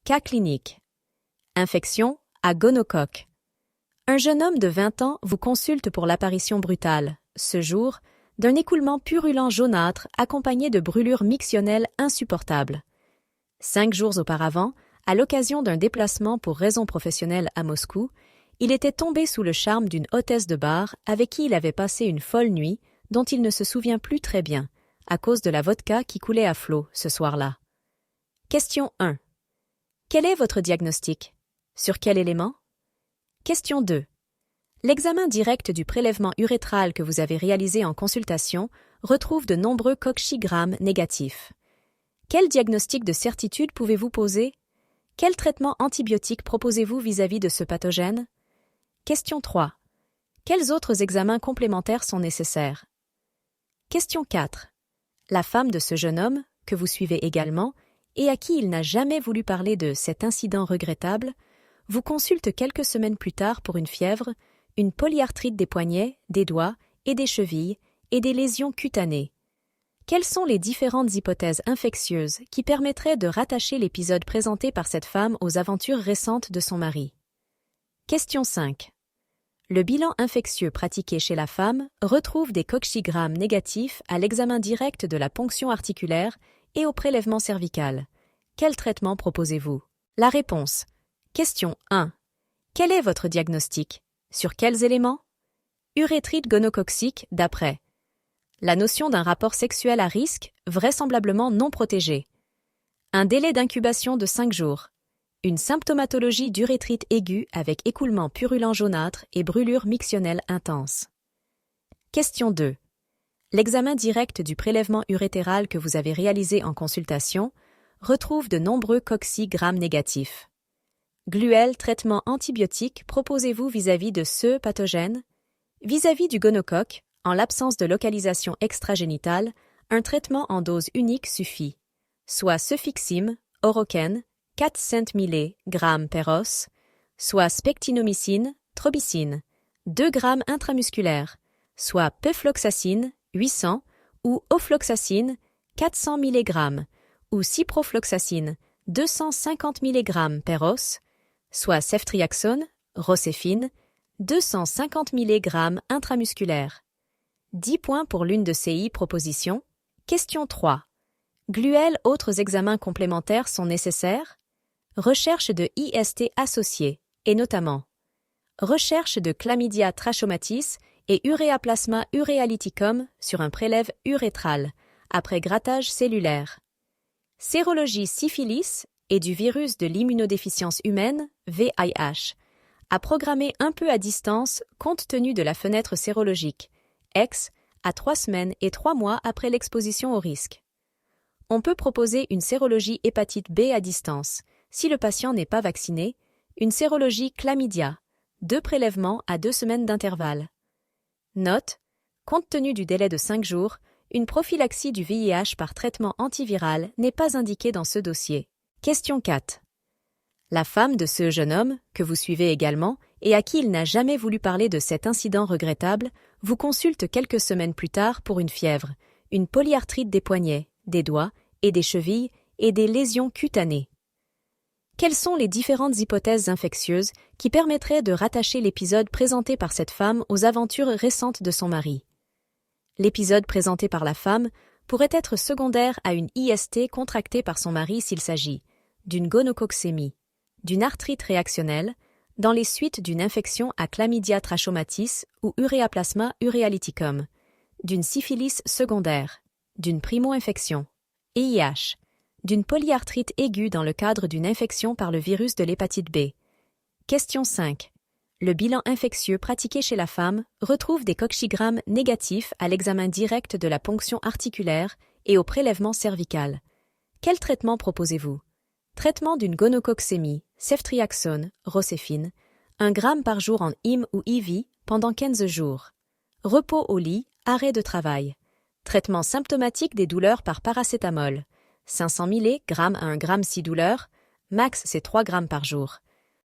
Cas clinique. Infection à gonocoque. Un jeune homme de 20 ans vous consulte pour l'apparition brutale, ce jour, d'un écoulement purulent jaunâtre accompagné de brûlures mictionnelles insupportables. 5 jours auparavant, à l'occasion d'un déplacement pour raisons professionnelles à Moscou, il était tombé sous le charme d'une hôtesse de bar avec qui il avait passé une folle nuit dont il ne se souvient plus très bien, à cause de la vodka qui coulait à flot ce soir-là. Question 1. Quel est votre diagnostic? Sur quel élément? Question 2. L'examen direct du prélèvement urétral que vous avez réalisé en consultation retrouve de nombreux cocchigrammes négatifs. Quel diagnostic de certitude pouvez-vous poser? Quel traitement antibiotique proposez-vous vis-à-vis de ce pathogène? Question 3. Quels autres examens complémentaires sont nécessaires? Question 4. La femme de ce jeune homme, que vous suivez également, et à qui il n'a jamais voulu parler de cet incident regrettable, vous consulte quelques semaines plus tard pour une fièvre, une polyarthrite des poignets, des doigts et des chevilles et des lésions cutanées. Quelles sont les différentes hypothèses infectieuses qui permettraient de rattacher l'épisode présenté par cette femme aux aventures récentes de son mari? Question 5. Le bilan infectieux pratiqué chez la femme retrouve des cocchigrammes négatifs à l'examen direct de la ponction articulaire et au prélèvement cervical. Quel traitement proposez-vous? La réponse. Question 1. Quel est votre diagnostic? Sur quels éléments? Urétrite gonococcique d'après. La notion d'un rapport sexuel à risque, vraisemblablement non protégé. Un délai d'incubation de 5 jours. Une symptomatologie d'urétrite aiguë avec écoulement purulent jaunâtre et brûlure mictionnelle intense. Question 2. L'examen direct du prélèvement urétéral que vous avez réalisé en consultation retrouve de nombreux cocchigrammes négatifs. Gluel traitement antibiotique proposez-vous vis-à-vis de ce pathogène? Vis-à-vis du gonocoque, en l'absence de localisation extragénitale, un traitement en dose unique suffit, soit cefixime, oroken, 400 mg per os, soit spectinomycine, trobicine, 2 g intramusculaire, soit pefloxacine, 800, ou ofloxacine, 400 mg, ou ciprofloxacine, 250 mg per os, soit ceftriaxone, roséfine, 250 mg intramusculaire. 10 points pour l'une de ces propositions. Question 3. Gluel, autres examens complémentaires sont nécessaires? Recherche de IST associés, et notamment recherche de chlamydia trachomatis et uréaplasma urealyticum sur un prélève urétral, après grattage cellulaire. Sérologie syphilis et du virus de l'immunodéficience humaine, VIH, à programmer un peu à distance compte tenu de la fenêtre sérologique, X, à 3 semaines et 3 mois après l'exposition au risque. On peut proposer une sérologie hépatite B à distance, si le patient n'est pas vacciné, une sérologie chlamydia, 2 prélèvements à 2 semaines d'intervalle. Note, compte tenu du délai de 5 jours, une prophylaxie du VIH par traitement antiviral n'est pas indiquée dans ce dossier. Question 4. La femme de ce jeune homme, que vous suivez également, et à qui il n'a jamais voulu parler de cet incident regrettable, vous consulte quelques semaines plus tard pour une fièvre, une polyarthrite des poignets, des doigts et des chevilles et des lésions cutanées. Quelles sont les différentes hypothèses infectieuses qui permettraient de rattacher l'épisode présenté par cette femme aux aventures récentes de son mari? L'épisode présenté par la femme pourrait être secondaire à une IST contractée par son mari s'il s'agit d'une gonococcémie, d'une arthrite réactionnelle, dans les suites d'une infection à chlamydia trachomatis ou uréaplasma urealyticum, d'une syphilis secondaire, d'une primo-infection, IIH, d'une polyarthrite aiguë dans le cadre d'une infection par le virus de l'hépatite B. Question 5. Le bilan infectieux pratiqué chez la femme retrouve des cocchigrammes négatifs à l'examen direct de la ponction articulaire et au prélèvement cervical. Quel traitement proposez-vous? Traitement d'une gonococcémie, ceftriaxone, roséfine, 1 g par jour en IM ou IV pendant 15 jours. Repos au lit, arrêt de travail. Traitement symptomatique des douleurs par paracétamol, 500 mg à 1 g si douleur, max c'est 3 g par jour.